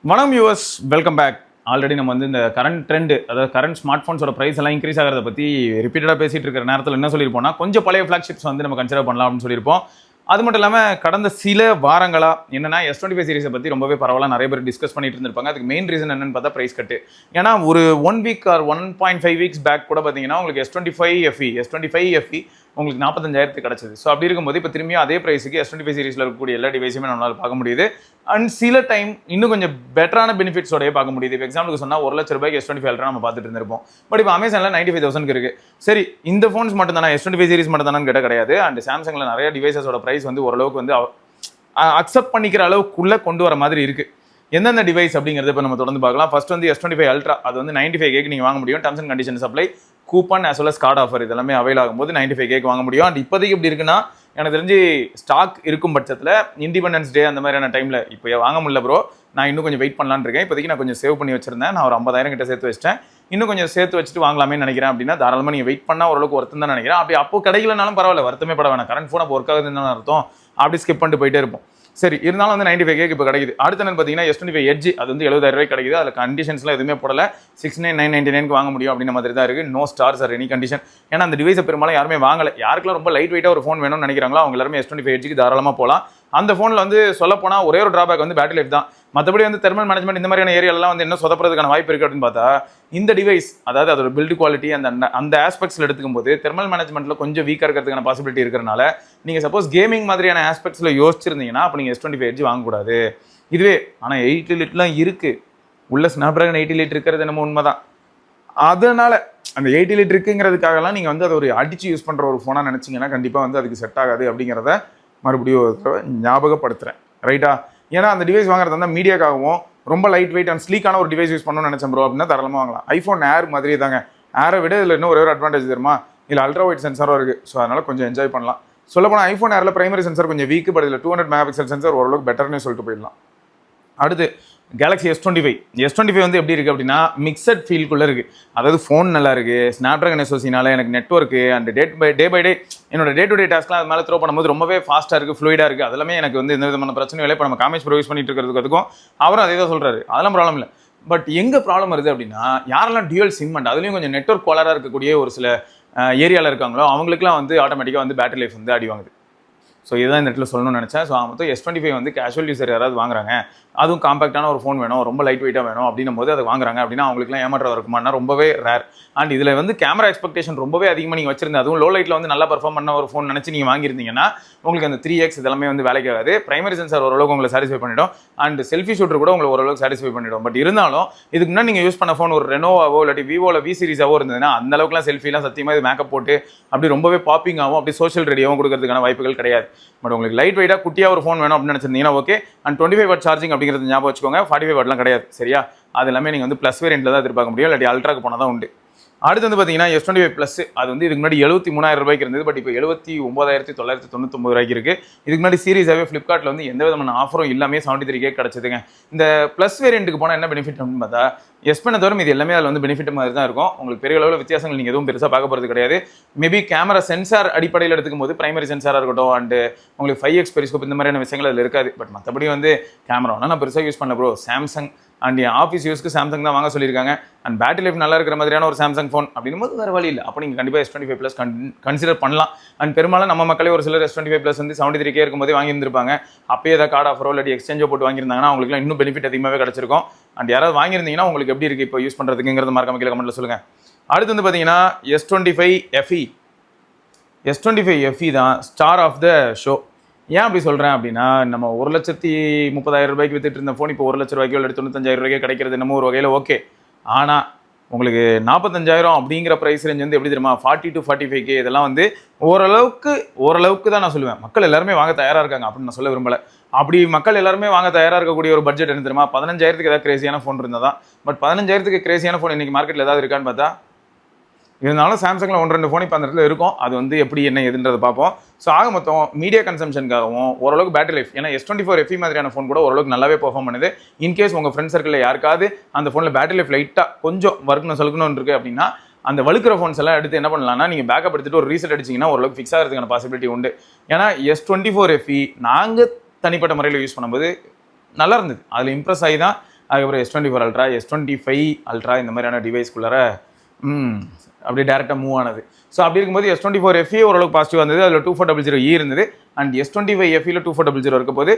வணக்கம் US, welcome back. Already நம்ம வந்து இந்த கரண்ட் ட்ரெண்ட், அதாவது கரண்ட் ஸ்மார்ட் ஃபோன்ஸோட ப்ரைஸ் எல்லாம் இன்க்ரீஸ் ஆகிறத பற்றி ரிப்பீட்டடாக பேசிட்டு இருக்கிற நேரத்தில் என்ன சொல்லியிருப்போம்னா, கொஞ்சம் பழைய ஃப்ளாக்ஷிப்ஸ் வந்து நம்ம கன்சிடர் பண்ணலாம் அப்படின்னு சொல்லியிருப்போம். அது மட்டும் இல்லாமல் கடந்த சில வாரங்களாக என்னன்னா S25 சீரிஸை பற்றி ரொம்பவே பரவாயில்ல நிறைய பேர் டிஸ்கஸ் பண்ணிட்டு இருந்திருப்பாங்க. அதுக்கு மெயின் ரீசன் என்னன்னு பார்த்தா ப்ரைஸ் கட்டு. ஏன்னா ஒரு 1 வீக் ஆர் 1.5 வீக்ஸ் பேக் கூட பார்த்தீங்கன்னா உங்களுக்கு S25 FE உங்களுக்கு 45,000 கிடச்சிது. ஸோ அப்படி இருக்கும்போது இப்போ திரும்பியும் அதே ப்ரைஸுக்கு S25 சீரிஸில் இருக்கக்கூடிய எல்லா டிவைஸுமே நம்மளால் பார்க்க முடியுது. அண்ட் சில டைம் இன்னும் கொஞ்சம் பெட்டரான பெனிஃபிட்ஸோடய பார்க்க முடியுது. இப்போ எக்ஸாம்பிளுக்கு சொன்னால் ₹1,00,000 S25 Ultra நம்ம பார்த்துட்டு இருந்திருப்போம். பட் இப்போ அமேசானில் 95,000 இருக்குது. சரி, இந்த ஃபோன்ஸ் மட்டும் தானே S25 சீரிஸ் மட்டும் தானு கேட்டால் கிடையாது. அண்ட் சாம்சங்கில் நிறைய டிவைசஸோட ப்ரைஸ் வந்து ஓரளவுக்கு வந்து அக்செப்ட் பண்ணிக்கிற அளவுக்குள்ளே கொண்டு வர மாதிரி இருக்குது. எந்தெந்த டிவைஸ் அப்படிங்கிறத இப்போ நம்ம தொடர்ந்து பார்க்கலாம். ஃபர்ஸ்ட் வந்து S25 Ultra, அது வந்து 95K நீங்கள் வாங்க முடியும். Terms and condition supply, coupon as well as card offer இதெல்லாமே அவைல் ஆகும்போது 95K வாங்க முடியும். அண்ட் இப்போதைக்கு எப்படி இருக்குன்னா, எனக்கு தெரிஞ்சு ஸ்டாக் இருக்கும் பட்சத்தில் இண்டிபெண்டன்ஸ் டே அந்த மாதிரியான டைமில் இப்போ வாங்க முடியல ப்ரோ, நான் இன்னும் கொஞ்சம் வெயிட் பண்ணலான்னு இருக்கேன். இப்போதைக்கு நான் கொஞ்சம் சேவ் பண்ணி வச்சிருந்தேன். நான் ஒரு 50,000 கிட்ட சேர்த்து வச்சிட்டேன். இன்னும் கொஞ்சம் சேர்த்து வச்சுட்டு வாங்கலாமே நினைக்கிறேன். அப்படின்னா தாராளமாக நீங்கள் வெயிட் பண்ணால் ஓரளவுக்கு ஒர்த்து தான் நினைக்கிறேன். அப்படி அப்போ கிடைக்கலனாலும் பரவாயில்ல, வருத்தமே பட வேணாம். கரண்ட் ஃபோன் அப்போ ஒர்க் ஆகுதுன்னு அர்த்தம். அப்படி ஸ்கிப் பண்ணிட்டு போயிட்டே இருப்போம். சரி, இருந்தாலும் வந்து 95K இப்போ கிடைக்குது. அடுத்த என்ன பார்த்தீங்கன்னா S25 Edge, அது வந்து ₹70,000 கிடைக்குது. அதில் கண்டிஷன்ஸ்லாம் எதுவுமே போடல. 69,999 வாங்க முடியும் அப்படின்ற மாதிரி தான் இருக்குது. No stars are any condition. ஏன்னா அந்த டிவைஸை பெரும்பாலும் யாருமே வாங்கலை. யாருக்கெல்லாம் ரொம்ப லைட் வெயிட்டாக ஒரு ஃபோன் வேணும்னு நினைக்கிறாங்களோ அவங்க எல்லாருமே S25 Edgeக்கு தாராளமாக போகலாம். அந்த ஃபோனில் வந்து சொல்லப்போனால் ஒரே ஒரு ட்ராபேக் வந்து பேட்டரி லைஃப் தான். மற்றபடி வந்து தெர்மல் மேனேஜ்மெண்ட் இந்த மாதிரியான ஏரியாலாம் வந்து என்ன சொதப்படுறதுக்கான வாய்ப்பு இருக்குது அப்படின்னு பார்த்தா, இந்த டிவைஸ் அதாவது அதோட பில்டு குவாலிட்டி அந்த ஆஸ்பெக்ட்ஸில் எடுத்துக்கும் போது தெர்மல் மேனேஜ்மெண்ட்டில் கொஞ்சம் வீக்காக இருக்கிறதுக்கான பாசிபிலிட்டி இருக்கிறனால நீங்கள் சப்போஸ் கேமிங் மாதிரியான ஆஸ்பெக்ட்ஸில் யோசிச்சிருந்தீங்கன்னா அப்போ நீங்கள் S25 Edge வாங்கக்கூடாது. இதுவே ஆனால் 8 லிட்டர்லாம் இருக்குது. உள்ள ஸ்னாப்ட்ராகன் 80 லிட்டர் இருக்கிறது என்னமோ உண்மை தான். அதனால் அந்த 80 லிட்டர் இருக்குங்கிறதுக்காகலாம் நீங்கள் வந்து அதை ஒரு அடித்து யூஸ் பண்ணுற ஒரு ஃபோனாக நினச்சிங்கன்னா கண்டிப்பாக வந்து அதுக்கு செட் ஆகாது அப்படிங்கிறத மறுபடியும் ஞாபகப்படுத்துகிறேன். ரைட்டா? ஏன்னா அந்த டிவைஸ் வாங்குறது வந்து மீடியாக்காகவும் ரொம்ப லைட் வெயிட் அண்ட் ஸ்லீக்கான ஒரு டிவைஸ் யூஸ் பண்ணணும்னு நினச்சேன் ப்ரோ அப்படின்னா தாராளமாக வாங்கலாம். ஐஃபோன் ஏர் மாதிரி தாங்க. ஏரை விட இதில் இன்னும் ஒரே ஒரு அட்வான்டேஜ் தெரியுமா? இதில் அல்ட்ரா வைட் சென்சாரும் இருக்குது. ஸோ அதனால் கொஞ்சம் என்ஜாய் பண்ணலாம். சொல்லப்போனால் ஐஃபோன் ஏரில் பிரைமரி சென்சார் கொஞ்சம் வீக்கு, பட் இதில் 200 மெகாபிக்சல் சென்சார் ஓரளவுக்கு பெட்டர்னு சொல்லிட்டு போயிடலாம். அடுத்து கேலக்ஸி S25 வந்து எப்படி இருக்குது அப்படின்னா மிக்சட் ஃபீல்குள்ளே இருக்குது. அதாவது ஃபோன் நல்லா இருக்குது, ஸ்னாப்ட்ராகன் SoCனால எனக்கு network and day by day என்னோட டே டு டே டாஸ்க்லாம் அது மேலே த்ரோ பண்ணும்போது ரொம்பவே ஃபாஸ்ட்டாக இருக்குது, ஃப்ளூயிடாக இருக்குது. அதெல்லாமே எனக்கு வந்து எந்த விதமான பிரச்சனையும் இல்லை. இப்போ நம்ம காமேஷ் ப்ரோ யூஸ் பண்ணிட்டு இருக்கிறதுக்கும் அவரும் அதே தான் சொல்கிறாரு, அதெல்லாம் ப்ராப்ளம் இல்லை. பட் எங்கே ப்ராப்ளம் வருது அப்படின்னா, யாரெல்லாம் டியூவல் சிம் அண்ட் அதுலேயும் கொஞ்சம் நெட்ஒர்க் கோலராக இருக்கக்கூடிய ஒரு சில ஏரியாவில் இருக்காங்களோ அவங்களுக்குலாம் வந்து ஆட்டோமேட்டிக்காக வந்து பேட்டரி லைஃப் வந்து அடி வாங்குது. ஸோ இதுதான் இந்த இடத்துல சொல்லணும்னு நினச்சேன். ஸோ மொத்தம் S25 வந்து கேஷுவல் யூசர் யாராவது வாங்குறாங்க, அதுவும் காம்பாக்டான ஒரு ஃபோன் வேணும், ரொம்ப லைட் வெயிட்டாக வேணும் அப்படின்னும் போது அதை வாங்குறாங்க அப்படின்னா அவங்களுக்குலாம் ஏமாற்றம் இருக்குமானா ரொம்பவே ரேர். அண்ட் இதில் வந்து கேமரா எக்ஸ்பெக்டேஷன் ரொம்பவே அதிகமாக நீங்கள் வச்சிருந்தேன், அதுவும் லோ லைட்டில் வந்து நல்லா பர்ஃபார்ம் பண்ண ஒரு ஃபோன் நினச்சி நீங்கள் வாங்கியிருந்தீங்கன்னா உங்களுக்கு அந்த 3x இதெல்லாமே வந்து வேலைக்கு ஆகாது. பிரைமரி சென்சார் ஓரளவுக்கு உங்களை சாட்டிஸ்ஃபை பண்ணிடும் அண்ட் செல்ஃபி ஷூட்டர் கூட உங்களை ஓரளவுக்கு சாட்டிஸ்ஃபை பண்ணிடும். பட் இருந்தாலும் இதுக்கு முன்னாடி நீங்கள் யூஸ் பண்ண ஃபோன் ஒரு ரெனோவாவோ இல்லாட்டி விவோவில் V சீரிஸாவோ இருந்ததுன்னா அந்த அளவுக்குலாம் செல்ஃபிலாம் சத்தியமாக இது மேக்கப் போட்டு அப்படி ரொம்பவே பாப்பிங்காகவும் அப்படி சோஷியல் ரேடியோவும் கொடுக்கறதுக்கான வாய்ப்புகள் கிடையாது. பட் உங்களுக்கு லைட் வெயிட்டாக குட்டியாக ஒரு ஃபோன் வேணும் அப்படின்னு நினச்சிருந்தீங்கன்னா ஓகே. அண்ட் 25 வாட் சார்ஜிங் அப்படிங்கிறது ஞாபகம் வச்சுக்கோங்க. 45 வாட்லாம் கிடையாது, சரியா? அது எல்லாமே நீங்கள் வந்து ப்ளஸ் வேரியண்ட்டில் தான் எதிர்பார்க்க முடியும், இல்லாட்டி அல்ட்ராக்கு போனால் தான் உண்டு. அடுத்து வந்து பார்த்தீங்கன்னா S25 ப்ளஸ், அது வந்து இதுக்கு முன்னாடி ₹73,000 இருந்தது. பட் இப்போ ₹79,999 இருக்குது. இதுக்கு முன்னாடி சீரிஸாகவே ஃப்ளிப்கார்ட்டில் வந்து எந்த விதமான ஆஃபரும் இல்லாமல் 73K கிடச்சிதுங்க. இந்த ப்ளஸ் வேரியண்ட்டுக்கு போனால் என்ன பெனிஃபிட் அப்படின்னு பார்த்தா, S Pen தவிர இது எல்லாமே அதில் வந்து பெனிஃபிட் மாதிரி தான் இருக்கும். உங்களுக்கு பெரிய அளவில் வித்தியாசங்கள் நீங்கள் எதுவும் பெருசாக பார்க்க போகிறது கிடையாது. மேபி கேமரா சென்சார் அடிப்படையில் எடுத்துக்கும் போது பிரைமரி சென்சாராக இருக்கட்டும் அண்டு உங்களுக்கு 5x பெரிஸ்கோப் இந்த மாதிரியான விஷயங்கள் அதில் இருக்காது. பட் மற்றபடி வந்து கேமரானா நான் பெருசாக யூஸ் பண்ணல ப்ரோ. சாம்சங் அண்ட் என் ஆஃபீஸ் யூஸ்க்கு சாம்சங் தான் வாங்க சொல்லியிருக்காங்க. அண்ட் பேட்டரி லைஃப் நல்லா இருக்கிற மாதிரியான ஒரு சாம்சங் ஃபோன் அப்படின்னும் போது வேறு வழி இல்லை. அப்போ நீங்கள் கண்டிப்பாக S25 ப்ளஸ் கன்சிடர் பண்ணலாம். அண்ட் பெரும்பாலும் நம்ம மக்களே ஒரு சிலர் S25 ப்ளஸ் வந்து 73K இருக்கும்போதே வாங்கியிருந்திருப்பாங்க. அப்பயே ஏதாவது கார்டு ஆஃபரோ இல்லாட்டி எக்ஸ்சேஞ்சோ போட்டு வாங்கியிருந்தாங்கன்னா அவங்களுக்குலாம் இன்னும் பெனிஃபிட் அதிகமாகவே கிடச்சிருக்கும். அண்ட் யாராவது வாங்கியிருந்தீங்கன்னா உங்களுக்கு எப்படி இருக்குது இப்போ யூஸ் பண்ணுறதுக்குங்கிறது மறக்காம கீழே கமெண்ட்டில் சொல்லுங்கள். அடுத்து வந்து பார்த்தீங்கன்னா S25 FE தான் ஸ்டார் ஆஃப் த ஷோ. ஏன் அப்படி சொல்கிறேன் அப்படின்னா, நம்ம ₹1,30,000 வித்துட்டு இருந்த ஃபோன் இப்போ ₹1,00,000 இல்லை ₹95,000 கிடைக்கிறது என்னமோ ஒரு வகையில் ஓகே. ஆனால் உங்களுக்கு 45,000 அப்படிங்கிற ப்ரைஸ் ரேஞ்ச் வந்து எப்படி தெரியுமா? 40 to 45K இதெல்லாம் வந்து ஓரளவுக்கு தான் நான் சொல்லுவேன். மக்கள் எல்லாருமே வாங்க தயாராக இருக்காங்க அப்படின்னு நான் சொல்ல விரும்பலை. அப்படி மக்கள் எல்லாருமே வாங்க தயாராக இருக்கக்கூடிய ஒரு பட்ஜெட் என்ன தெரியுமா? 15,000க்கு ஏதாவது கிரேசியான ஃபோன் இருந்தால் தான். பட் 15,000க்கு கிரேசியான ஃபோன் இன்றைக்கி மார்க்கெட்டில் ஏதாவது இருக்கான்னு பார்த்தா, இருந்தாலும் சாம்சங்கில் 1-2 ஃபோன் இப்போ அந்த இடத்துல இருக்கும். அது வந்து எப்படி என்ன எதுன்றதை பார்ப்போம். ஸோ ஆக மொத்தம் மீடியா கன்சம்ஷனுக்காகவும் ஓரளவுக்கு பேட்டரி லைஃப், ஏன்னா S24 FE மாதிரியான ஃபோன் கூட ஓரளவுக்கு நல்லாவே பெர்ஃபார்ம் பண்ணுது. இன்கேஸ் உங்கள் ஃப்ரெண்ட் சர்க்கிளில் யாருக்காவது அந்த ஃபோனில் பேட்டரி லைஃப் லைட்டாக கொஞ்சம் வறுக்கணும்னு இருக்குது அப்படின்னா அந்த வழுக்கிற ஃபோன்ஸ் எல்லாம் எடுத்து என்ன பண்ணலாம்னா, நீங்கள் பேக்கப் எடுத்துகிட்டு ஒரு ரீசெட் அடிச்சிங்கன்னா ஓரளவுக்கு ஃபிக்ஸ் ஆகிறதுக்கான பாசிபிலிட்டி உண்டு. ஏன்னா S24 FE நாங்கள் தனிப்பட்ட முறையில் யூஸ் பண்ணும்போது நல்லா இருந்தது. அதில் இம்ப்ரெஸ் ஆகி தான் அதுக்கப்புறம் S24 அல்ட்ரா, S25 அல்ட்ரா இந்த மாதிரியான டிவைஸ்க்குள்ளார அப்படியே டேரெக்டாக மூவ் ஆனது. ஸோ அப்படி இருக்கும்போது S24 FE ஓரளவுக்கு பாசிட்டிவாக இருந்தது, அதில் 2400E இருந்தது, அண்ட் S25 FEயில் 2400 இருக்க போது.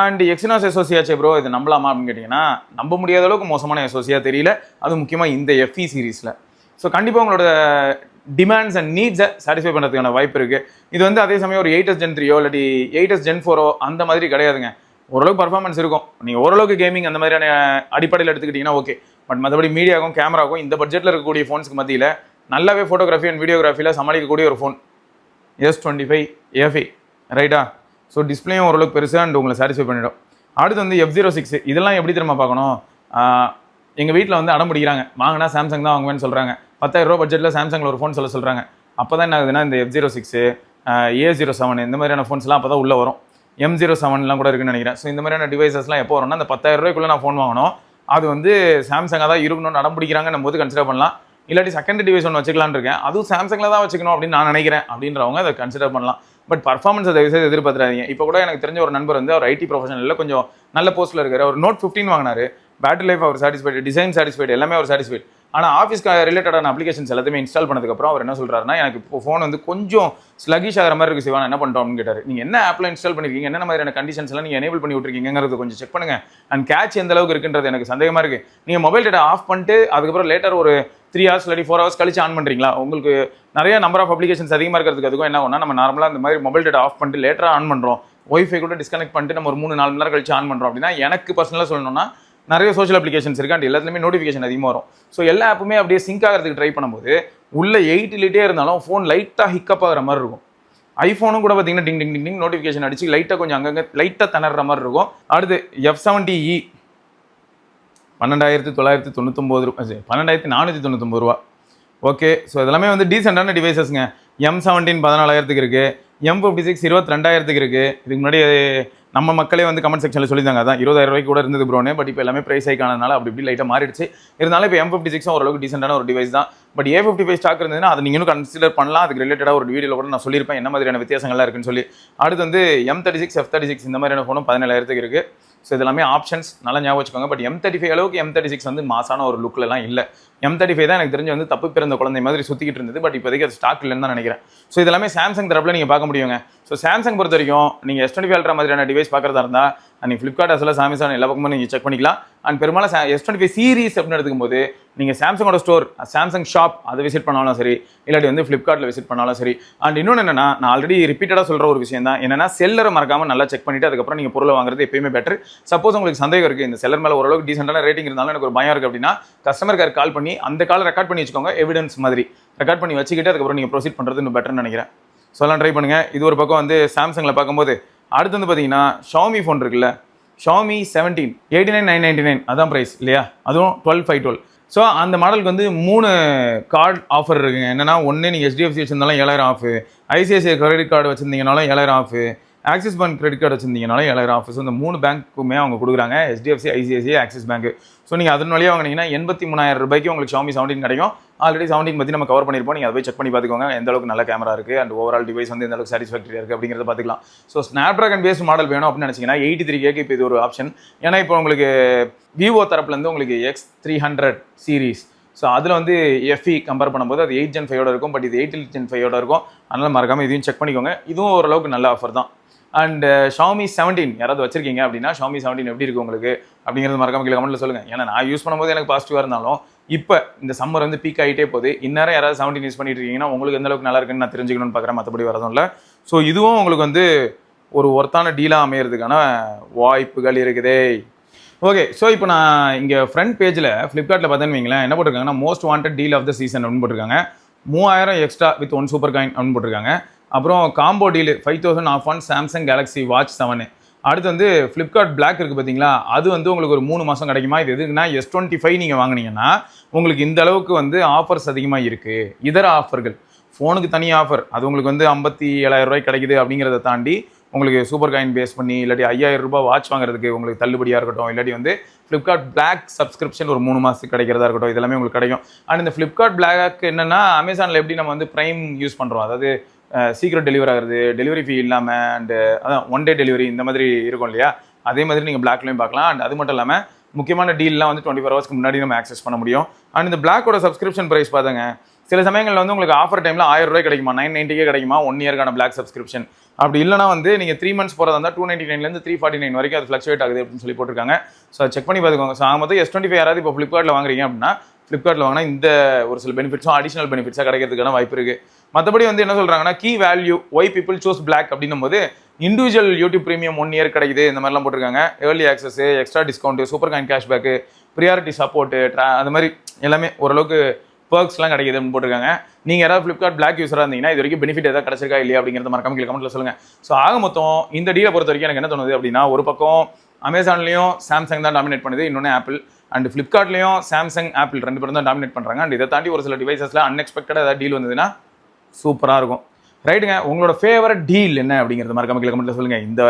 அண்ட் எக்ஸினாஸ் SoC ஆச்சு ப்ரோ, இது நம்பலாமா அப்படின்னு கேட்டிங்கன்னா நம்ப முடியாத அளவுக்கு மோசமான SoCயாக தெரியல, அது முக்கியமாக இந்த FE சீரீஸில். ஸோ கண்டிப்பாக உங்களோட டிமாண்ட்ஸ் அண்ட் நீட்ஸை சாட்டிஸ்ஃபை பண்ணுறதுக்கான வாய்ப்பு இருக்குது. இது வந்து அதே சமயம் ஒரு 8s Gen 3 இல்லாட்டி 8s Gen 4 அந்த மாதிரி கிடையாதுங்க. ஓரளவுக்கு பர்ஃபார்மன்ஸ் இருக்கும். நீங்கள் ஓரளவுக்கு கேமிங் அந்த மாதிரியான அடிப்படையில் எடுத்துக்கிட்டிங்கன்னா ஓகே. பட் மற்றபடி மீடியாவுக்கும் கேமராவுக்கும் இந்த பட்ஜெட்டில் இருக்கக்கூடிய ஃபோன்ஸுக்கு மத்தியில் நல்லாவே ஃபோட்டோகிராஃபி அண்ட் வீடியோகிராஃபியில் சமாளிக்கக்கூடிய ஒரு ஃபோன் S25 FE, ரைட்டா? ஸோ டிஸ்பிளேயும் ஓரளவுக்கு பெருசாக அண்ட் உங்களை சாட்டிஸ்ஃபை பண்ணிவிடும். அடுத்து வந்து F06. இதெல்லாம் எப்படி திரும்ப பார்க்கணும்? எங்கள் வீட்டில் வந்து அடம் பிடிக்கிறாங்க, வாங்கினா சாம்சங் தான் வாங்குவேன்னு சொல்கிறாங்க. 10,000 ரூபா பட்ஜெட்டில் சாம்சங்கில் ஒரு ஃபோன் சொல்கிறாங்க. அப்போ தான் என்ன ஆகுதுன்னா இந்த F06, A07 இந்த மாதிரியான ஃபோன்ஸ்லாம் அப்போ தான் உள்ளே வரும். M07லாம் கூட இருக்குன்னு நினைக்கிறேன். ஸோ இந்த மாதிரியான டிவைசஸ்லாம் எப்போ வரும்னா அந்த 10,000 ரூபாய்க்குள்ளே நான் ஃபோன் வாங்கணும், அது வந்து சாம்சங்காக தான் இருக்கணும்னு அடம் பிடிக்கிறாங்கன்னும் போது கன்சிடர் பண்ணலாம். இல்லாட்டி செகண்ட் டிவைஸ் ஒன்று வச்சுக்கலான்னு இருக்கேன், அதுவும் சாம்சங்கில் தான் வச்சுக்கணும் அப்படின்னு நான் நினைக்கிறேன் அப்படின்றவங்க அதை கன்சிடர் பண்ணலாம். பட் பர்ஃபார்மன்ஸ் அதை விஷயத்தை எதிர்பார்த்துறாதீங்க. இப்போ கூட எனக்கு தெரிஞ்ச ஒரு நண்பர் வந்து அவர் ஐடி ப்ரொஃபஷனலில் கொஞ்சம் நல்ல போஸ்ட்டில் இருக்கார். அவர் Note 15 வாங்கினார். பேட்டரி லைஃப் அவர் சாட்டிஸ்ஃபைடு, டிசைன் சாட்டிஸ்ஃபைடு, எல்லாமே அவர் சாட்டிஸ்ஃபைடு. ஆனால் ஆஃபீஸ்க்கு ரிலேட்டடான அப்ளிகேஷன்ஸ் எல்லாத்தையுமே இன்ஸ்டால் பண்ணதுக்கப்புறம் அவர் என்ன சொல்கிறாருன்னா, எனக்கு இப்போ ஃபோன் வந்து கொஞ்சம் ஸ்லகிஷ் ஆகிற மாதிரி இருக்குது சிவா, என்ன பண்ணிட்டோம்னு கேட்டார். நீங்கள் என்ன ஆப்பில் இன்ஸ்டால் பண்ணிருக்கீங்க, என்ன மாதிரியான கண்டிஷன்ஸ் எல்லாம் நீங்கள் எனேபிள் பண்ணி விட்டுருக்கீங்கிறது கொஞ்சம் செக் பண்ணுங்கள். அண்ட் கேட்ச் எந்த அளவுக்கு இருக்குன்றது எனக்கு சந்தேகமாக இருக்குது. நீங்கள் மொபைல் டேட்டா ஆஃப் பண்ணிட்டு அதுக்கப்புறம் லேட்டர் ஒரு 3 hours இல்லாட்டி 4 hours கழிச்சு ஆன் பண்ணுறீங்களா? உங்களுக்கு நிறைய நம்பர் ஆஃப் அப்ளிகேஷன்ஸ் அதிகமாக இருக்கிறதுக்கு அதுக்கும் என்ன ஒன்றா, நம்ம நார்மலாக இந்த மாதிரி மொபைல் டேட்டா ஆஃப் பண்ணிட்டு லேட்டராக ஆன் பண்ணுறோம், ஒய்ஃபை கூட டிஸ்கனெக்ட் பண்ணிட்டு நம்ம ஒரு 3-4 மணி நேரம் கழிச்சு ஆன் பண்ணுறோம் அப்படின்னா, எனக்கு பர்சனலாக சொல்லணும்னா நிறைய சோஷியல் அப்ளிகேஷன்ஸ் இருக்குது அண்ட் எல்லாத்துலேயுமே நோட்டிஃபிகேஷன் அதிகமாக வரும். ஸோ எல்லா ஆப்புமே அப்படியே சிங்க் ஆகிறதுக்கு ட்ரை பண்ணும்போது உள்ள 8 இருந்தாலும் ஃபோன் லைட்டாக ஹிக்கப் ஆகிற மாதிரி இருக்கும். ஐஃபோனும் கூட பார்த்தீங்கன்னா டிங் டிங் டிங் டிங் நோட்டிஃபிகேஷன் அடிச்சு லைட்டாக கொஞ்சம் அங்கங்கே லைட்டாக திணற மாதிரி இருக்கும். அடுத்து F70E 12,999 ரூபா, 12,499 ரூபா. ஓகே, ஸோ இதெல்லாமே வந்து டீசெண்டான டிவைசஸ்ங்க. M17 14,000 இருக்குது, M56 22,000 இருக்குது. இதுக்கு முன்னாடி நம்ம மக்களே வந்து கமெண்ட் செக்ஷனில் சொல்லியிருந்தாங்க, அதான் 20,000 ரூபாய்க்கு கூட இருந்தது ப்ரோனே. பட் இப்போ எல்லாமே ப்ரைஸ் ஹைக் ஆனதுனால அப்படி இப்படி லைட்டாக மாறிடுச்சு. இருந்தாலும் இப்போ M56 ஓரளவுக்கு டீசெண்டான ஒரு டிவைஸ் தான். பட் A55 ஸ்டாக் இருந்ததுன்னா அதை நீங்கள் இன்னும் கன்சிடர் பண்ணலாம். அதுக்கு ரிலேட்டடாக ஒரு வீடியோவில் கூட நான் சொல்லியிருப்பேன் என்ன மாதிரியான வித்தியாசங்கள்லாம் இருக்குன்னு சொல்லி. அடுத்து வந்து M36, F36 இந்த மாதிரியான ஃபோனும் 17,000 இருக்குது. ஸோ இதெல்லாமே ஆப்ஷன்ஸ் நல்லா ஞாபகம் வச்சுக்கோங்க. பட் M35 அளவுக்கு M36 வந்து மாசான ஒரு லுக்கிலலாம் இல்லை. M35 தான் எனக்கு தெரிஞ்சு வந்து தப்பு பிறந்த குழந்தை மாதிரி சுற்றிக்கிட்டு இருந்தது. பட் இப்போதைக்கு அது ஸ்டாக் இல்லைன்னு தான் நினைக்கிறேன். ஸோ இதெல்லாமே சாம்சங் தரப்பில் நீங்கள் பார்க்க முடியுங்க. ஸோ சாம்சங் பொறுத்த வரைக்கும் நீங்கள் S25 அல்ட்ரா மாதிரியான டிவைஸ் பார்க்குறதா இருந்தால் நீங்கள் ஃப்ளிப்கார்ட் அசல சாம்சங் எல்லா பக்கமும் நீங்கள் செக் பண்ணிக்கலாம். அண்ட் பெரும்பாலும் S25 சீரீஸ் அப்படின்னு எடுக்கும்போது நீங்கள் சாம்சங்கோட ஸ்டோர், சாம்சங் ஷாப் அதை விசிட் பண்ணாலும் சரி, இல்லாட்டி வந்து ஃப்ளிப்கார்ட்டில் விசிட் பண்ணாலும் சரி. அண்ட் இன்னொன்று என்னன்னா, நான் ஆல்ரெடி ரிப்பீட்டடாக சொல்கிற ஒரு விஷயம் தான் என்னன்னா, செல்லரை மறக்காமல் நல்லா செக் பண்ணிவிட்டு அதுக்கப்புறம் நீங்கள் பொருளை வாங்குறது எப்பயுமே பெட்டர். சப்போஸ் உங்களுக்கு சந்தேகம் இருக்குது, இந்த செல்லர் மேலே ஓரளவுக்கு டீசெண்டான ரேட்டிங் இருந்தாலும் எனக்கு ஒரு பயம் இருக்குது அப்படின்னா, கஸ்டமர் கேர் கால் பண்ணி அந்த காலை ரெக்கார்ட் பண்ணி வச்சுக்கோங்க. எவிடன்ஸ் மாதிரி ரெக்கார்ட் பண்ணி வச்சுக்கிட்டு அதுக்கப்புறம் நீங்கள் ப்ரொசீட் பண்ணுறது இன்னும் பெட்டர்னு நினைக்கிறேன். சொல்லலாம், ட்ரை பண்ணுங்கள். இது ஒரு பக்கம் வந்து சாம்சங்கில் பார்க்கும்போது அடுத்து வந்து பார்த்தீங்கன்னா Xiaomi ஃபோன் இருக்குல்ல, Xiaomi 17 89,999 அதான் ப்ரைஸ் இல்லையா, அதுவும் 12,512. ஸோ அந்த மாடலுக்கு வந்து 3 கார்டு ஆஃபர் இருக்குங்க. என்னென்னா, ஒன்று நீங்கள் HDFC வச்சுருந்தாலும் 7,000 ஆஃபு, ICICI கிரெடிட் கார்டு வச்சுருந்தீங்கனாலும் 7,000 off, Axis bank credit card வச்சுருந்தீங்கனாலும் 7,000 ஆஃப். ஸோ இந்த 3 பேங்க்குமே அவங்க கொடுக்குறாங்க, HDFC, ICICI, Axis bank. So நீங்கள் அதன் வழியாக வாங்கினீங்கன்னா 83,000 ரூபாய்க்கு உங்களுக்கு Xiaomi 17 கிடைக்கும். ஆல்ரெடி 17 பற்றி நம்ம கவர் பண்ணியிருப்போம், நீங்கள் அதை போய் செக் பண்ணி பார்த்துக்கோங்க எந்த அளவுக்கு நல்ல கேமரா இருக்குது அண்ட் ஓவரால் டிவைஸ் வந்து எந்த அளவுக்கு சாட்டிஸ்ஃபேக்டரியாக இருக்குது அப்படிங்கிறத பார்த்துக்கலாம். ஸோ ஸ்னாப்ட்ராகன் பேஸ்ட் மாடல் வேணும் அப்படின்னு நினச்சிங்கன்னா 83K இப்போ இது ஒரு ஆப்ஷன். ஏன்னா இப்போ உங்களுக்கு விவோ தரப்புலேருந்து உங்களுக்கு X300 சீரீஸ், ஸோ அதில் வந்து FE கம்பேர் பண்ணும்போது அது 8 Gen 5 இருக்கும், பட் இது 8 Gen 5 இருக்கும். அதனால் மறக்காமல் இதையும் செக் பண்ணிக்கோங்க. இதுவும் ஓரளவுக்கு நல்ல ஆஃபர் தான். அண்ட் Xiaomi 17 யாராவது வச்சிருக்கீங்க அப்படின்னா Xiaomi 17 எப்படி இருக்குது உங்களுக்கு அப்படிங்கிறது மறக்காம கீழே கமெண்ட்டில் சொல்லுங்கள். ஏன்னா நான் யூஸ் பண்ணும்போது எனக்கு பாசிட்டிவாக இருந்தாலும் இப்போ இந்த சம்மர் வந்து பீக் ஆகிட்டே போகுது. இந்நேரம் யாராவது 17 யூஸ் பண்ணிட்டு இருக்கீங்கன்னா உங்களுக்கு எந்த அளவுக்கு நல்லா இருக்குன்னு நான் தெரிஞ்சுக்கணும்னு பார்க்குறேன், மற்றபடி வரதும் இல்லை. ஸோ இதுவும் உங்களுக்கு வந்து ஒரு ஒர்த்தான டீலாக அமையிறதுக்கான வாய்ப்புகள் இருக்குதே. ஓகே, ஸோ இப்போ நான் இங்கே ஃப்ரண்ட் பேஜில் ஃப்ளிப்கார்ட்டில் பார்த்தேன்னு வைங்களேன், என்ன போட்டிருக்காங்கன்னா most wanted deal of the season அப்படின்னு போட்டிருக்காங்க. 3000 எக்ஸ்ட்ரா வித் 1 சூப்பர் காயின் அப்படின்னு போட்டிருக்காங்க. அப்புறம் combo deal 5,000 off on Samsung Galaxy watch 7. அடுத்து வந்து ஃப்ளிப்கார்ட் பிளாக் இருக்குது பார்த்தீங்களா, அது வந்து உங்களுக்கு ஒரு 3 மாதம் கிடைக்குமா. இது எதுக்குன்னா S25 நீங்கள் வாங்கினீங்கன்னா உங்களுக்கு இந்த அளவுக்கு வந்து ஆஃபர்ஸ் அதிகமாக இருக்குது. இதர ஆஃபர்கள் ஃபோனுக்கு தனி ஆஃபர், அது உங்களுக்கு வந்து 57,000 ரூபாய் கிடைக்குது அப்படிங்கிறத தாண்டி உங்களுக்கு சூப்பர் காயின் பேஸ் பண்ணி இல்லாட்டி 5,000 ரூபாய் வாட்ச் வாங்குறதுக்கு உங்களுக்கு தள்ளுபடியாக இருக்கட்டும், இல்லாட்டி வந்து ஃப்ளிப்கார்ட் பிளாக் சப்ஸ்கிரிப்ஷன் ஒரு 3 மாதத்துக்கு கிடைக்கிறதா இருக்கட்டும், இதெல்லாமே உங்களுக்கு கிடைக்கும். அண்ட் இந்த ஃப்ளிப்கார்ட் பிளாக் என்னென்னா, அமேசானில் எப்படி நம்ம வந்து ப்ரைம் யூஸ் பண்ணுறோம், அதாவது சீக்கிரம் டெலிவரி ஆகுறது, டெலிவரி ஃபீ இல்லாமல், அண்டு அதான் 1 day டெலிவரி இந்த மாதிரி இருக்கும் இல்லையா, அதே மாதிரி நீங்கள் பிளாக்லையும் பார்க்கலாம். அண்ட் அது மட்டும் இல்லாமல் முக்கியமான டீல்லாம் வந்து 24 ஹவர்ஸ்க்கு முன்னாடி நம்ம ஆக்சஸ் பண்ண முடியும். அண்ட் இந்த பிளாக்கோட சப்ஸ்கிரிப்ஷன் ப்ரைஸ் பார்த்தாங்க, சில சமயங்களில் வந்து உங்களுக்கு ஆஃபர் டைமில் 1000 ரூபாய் கிடைக்குமா, 990 கிடைக்குமா 1 இயர்க்கான பிளாக் சப்ஸ்கிரிப்ஷன். அப்படி இல்லைனா வந்து நீங்கள் 3 months போகிறதா இருந்தால் 299 349 வரைக்கும் அது ஃப்ளக்சுவேட் ஆகுது அப்படின்னு சொல்லி போட்டிருக்காங்க. ஸோ செக் பண்ணி பார்த்துக்கோங்க. ஸோ ஆக மொத்தம் S25 யாராவது இப்போ ஃப்ளிப்கார்ட்டில் வாங்குறீங்க அப்படின்னா, ஃப்ளிப்கார்ட்டில் வாங்கினா இந்த ஒரு சில பெனிஃபிட்ஸும் அடிஷனல் பெனிஃபிட்ஸாக கிடைக்கிறதுக்கான வாய்ப்பு இருக்குது. மற்றபடி வந்து என்ன சொல்கிறாங்கன்னா, key value why people choose black அப்படின்னும் போது இண்டிவிஜுவல் யூடியூப் ப்ரீமியம் 1 இயர் கிடைக்குது, இந்த மாதிரிலாம் போட்டிருக்காங்க. Early access, extra discount, super coin cashback, priority support, அது மாதிரி எல்லாமே ஓரளவுக்கு பர்க்ஸ்லாம் கிடைக்குது அப்படின்னு போட்டிருக்காங்க. நீங்கள் யாராவது ஃப்ளிப்கார்ட் பிளாக் யூஸராக இருந்தீங்கன்னா இது வரைக்கும் பெனிஃபிட் எதாவது கிடைச்சிருக்கா இல்லையா அப்படிங்கிறத மறக்காம கீழே கமெண்ட்டில் சொல்லுங்கள். ஸோ ஆக மொத்தம் இந்த டீலை பொறுத்த வரைக்கும் எனக்கு என்ன தோணுது அப்படின்னா, ஒரு பக்கம் அமேசான்லேயும் சாம்சங் தான் டாமினேட் பண்ணுது, இன்னொன்று ஆப்பிள். அண்ட் ஃப்ளிப்கார்ட்லேயும் சாம்சங், ஆப்பிள் 2 பேரும் தான் டாமினேட் பண்ணுறாங்க. அண்ட் இதை தாண்டி ஒரு சில டிவைசஸில் அன்எக்ஸ்பெக்டடாக ஏதாவது டீல் வந்ததுன்னா சூப்பராக இருக்கும். ரைட்டுங்க, உங்களோட ஃபேவரட் டீல் என்ன அப்படிங்கிறத மறக்காம கீழே கமெண்ட்டில் சொல்லுங்கள். இந்த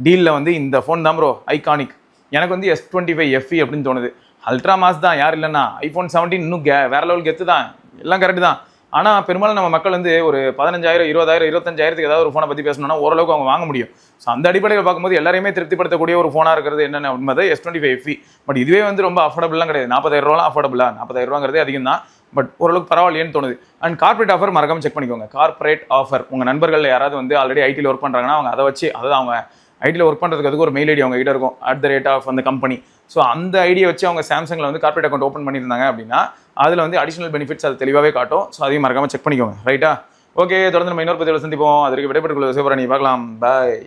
டீலில் வந்து இந்த ஃபோன் தான் ப்ரோ ஐகானிக். எனக்கு வந்து S25 FE அப்படின்னு தோணுது. அல்ட்ரா மாஸ் தான், யார் இல்லைன்னா iPhone 17 இன்னும் வேற லெவல் கெத்து தான், எல்லாம் கரெக்ட் தான். ஆனால் பெரும்பாலும் நம்ம மக்கள் வந்து ஒரு 15,000 20,000 25,000 ஏதாவது ஒரு ஃபோனை பற்றி பேசணும்னா ஓரளவுக்கு அவங்க வாங்க முடியும். ஸோ அந்த அடிப்படையில் பார்க்கும்போது எல்லாரையுமே திருப்திப்படுத்தக்கூடிய ஒரு ஃபோனாக இருக்கிறது என்னென்ன அப்படின்னா S25 FE. பட் இதுவே வந்து ரொம்ப அஃபோர்டபுளாக கிடையாது. 40,000 ரூபாலாம் அஃபோர்டபுளா, 40,000 ரூபாங்கிறதே அதிகம் தான். பட் ஓரளவுக்கு பரவாயில்லையேன்னு தோணுது. அண்ட் கார்பரேட் ஆஃபர் மறக்காம செக் பண்ணிக்கோங்க. கார்பரேட் ஆஃபர் உங்கள் நண்பர்கள் யாராவது வந்து ஆல்ரெடி ஐடியில் ஒர்க் பண்ணுறாங்கன்னா அவங்க அதை வச்சு, அதாவது அவங்க ஐடியில் ஒர்க் பண்ணுறதுக்கு அதுக்கு ஒரு மெயில் ஐடி அவங்க கிட்ட இருக்கும், @ அந்த கம்பெனி. ஸோ அந்த ஐடியை வச்சு அவங்க சாம்சங்கில் வந்து கார்பரேட் அக்கௌண்ட் ஓப்பன் பண்ணியிருந்தாங்க அப்படின்னா அதில் வந்து அடிஷனல் பெனிஃபிட்ஸ் அது தெளிவாகவே காட்டும். ஸோ அதையும் மறக்காம செக் பண்ணிக்கோங்க. ரைட்டா? ஓகே, தொடர்ந்து நம்ம இன்னொரு பதிவில் சந்திப்போம். அதற்கு விடைபெற்றுக் கொள்வது சிவபுராணி. பார்க்கலாம். பாய்.